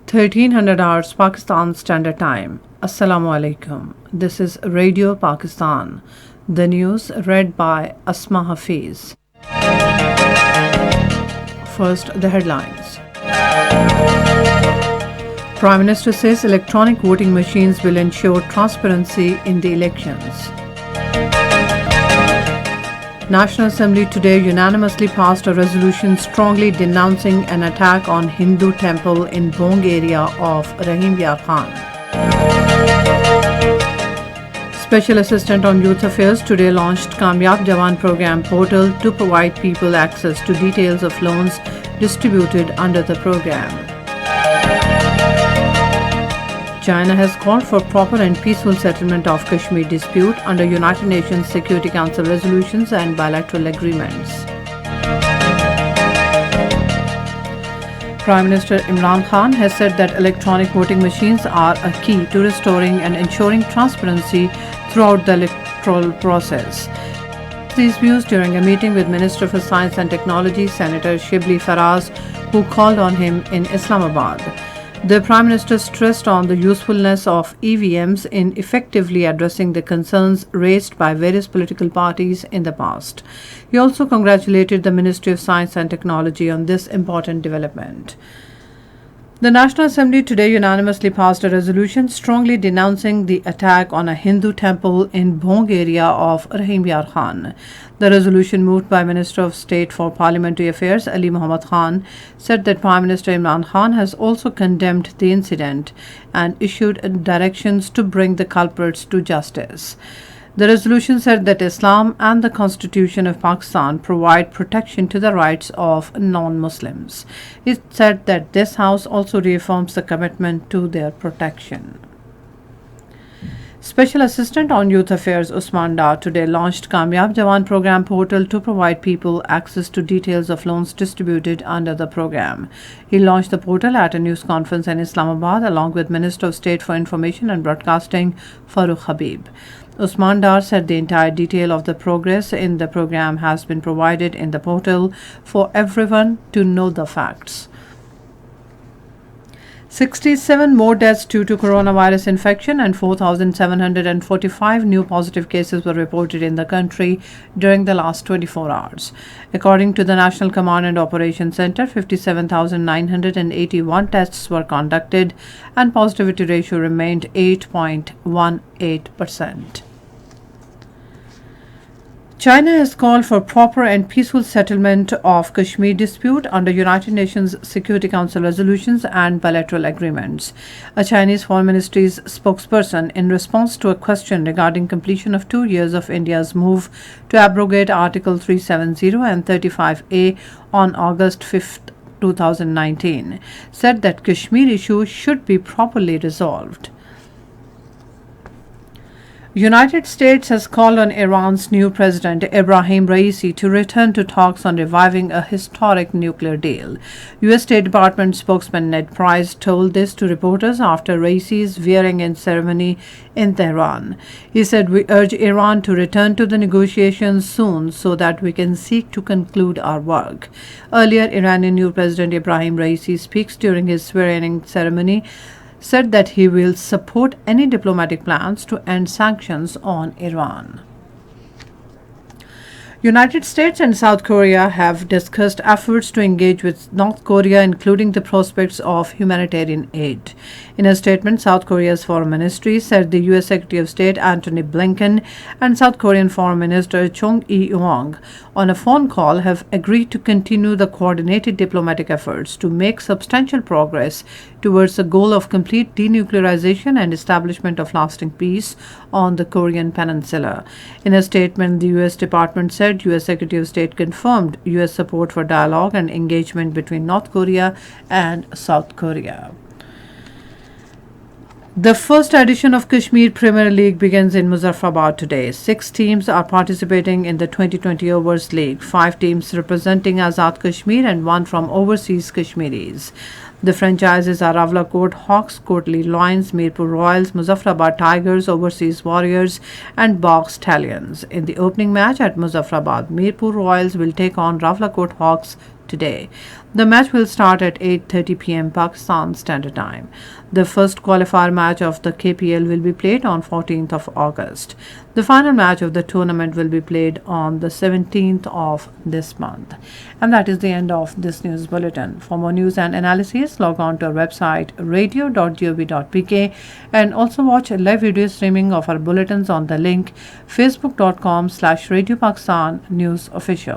1300 hours Pakistan Standard Time. Assalamu alaikum. This is Radio Pakistan. The news read by Asma Hafiz. First, the headlines. Prime Minister says electronic voting machines will ensure transparency in the elections. National Assembly today unanimously passed a resolution strongly denouncing an attack on Hindu temple in Bong area of Rahim Yar Khan. Special Assistant on Youth Affairs today launched Kamyab Jawan Program portal to provide people access to details of loans distributed under the program. China has called for proper and peaceful settlement of Kashmir dispute under United Nations Security Council resolutions and bilateral agreements. Prime Minister Imran Khan has said that electronic voting machines are a key to restoring and ensuring transparency throughout the electoral process. These views during a meeting with Minister for Science and Technology, Senator Shibli Faraz, who called on him in Islamabad. The Prime Minister stressed on the usefulness of EVMs in effectively addressing the concerns raised by various political parties in the past. He also congratulated the Ministry of Science and Technology on this important development. The National Assembly today unanimously passed a resolution strongly denouncing the attack on a Hindu temple in Bong area of Rahim Yar Khan. The resolution, moved by Minister of State for Parliamentary Affairs Ali Muhammad Khan, said that Prime Minister Imran Khan has also condemned the incident and issued directions to bring the culprits to justice. The resolution said that Islam and the Constitution of Pakistan provide protection to the rights of non-Muslims. It said that this House also reaffirms the commitment to their protection. Special Assistant on Youth Affairs Usman Dar today launched Kamyab Jawan Program portal to provide people access to details of loans distributed under the program. He launched the portal at a news conference in Islamabad along with Minister of State for Information and Broadcasting Farooq Habib. Usman Dar said the entire detail of the progress in the program has been provided in the portal for everyone to know the facts. 67 more deaths due to coronavirus infection and 4,745 new positive cases were reported in the country during the last 24 hours. According to the National Command and Operations Center, 57,981 tests were conducted and positivity ratio remained 8.18%. China has called for proper and peaceful settlement of Kashmir dispute under United Nations Security Council resolutions and bilateral agreements. A Chinese Foreign Ministry's spokesperson, in response to a question regarding completion of 2 years of India's move to abrogate Article 370 and 35A on August 5, 2019, said that Kashmir issue should be properly resolved. United States has called on Iran's new president Ebrahim Raisi to return to talks on reviving a historic nuclear deal. U.S. State Department spokesman Ned Price told this to reporters after Raisi's swearing-in ceremony in Tehran. He said, "We urge Iran to return to the negotiations soon so that we can seek to conclude our work." Earlier, Iranian new President Ebrahim Raisi speaks during his swearing-in ceremony said that he will support any diplomatic plans to end sanctions on Iran. United States and South Korea have discussed efforts to engage with North Korea, including the prospects of humanitarian aid. In a statement, South Korea's Foreign Ministry said the U.S. Secretary of State Antony Blinken and South Korean Foreign Minister Chung Eui-yong on a phone call have agreed to continue the coordinated diplomatic efforts to make substantial progress towards the goal of complete denuclearization and establishment of lasting peace on the Korean Peninsula. In a statement, the U.S. Department said U.S. Secretary of State confirmed U.S. support for dialogue and engagement between North Korea and South Korea. The first edition of Kashmir Premier League begins in Muzaffarabad today. 6 teams are participating in the 2020 Overs League, 5 teams representing Azad Kashmir and 1 from overseas Kashmiris. The franchises are Rawalakot Hawks, Kotli Lions, Mirpur Royals, Muzaffarabad Tigers, Overseas Warriors and Bagh Stallions. In the opening match at Muzaffarabad, Mirpur Royals will take on Rawalakot Hawks today. The match will start at 8:30 p.m. Pakistan Standard Time. The first qualifier match of the KPL will be played on 14th of August. The final match of the tournament will be played on the 17th of this month. And that is the end of this news bulletin. For more news and analysis, log on to our website radio.gov.pk and also watch a live video streaming of our bulletins on the link facebook.com/Radio Pakistan News Official.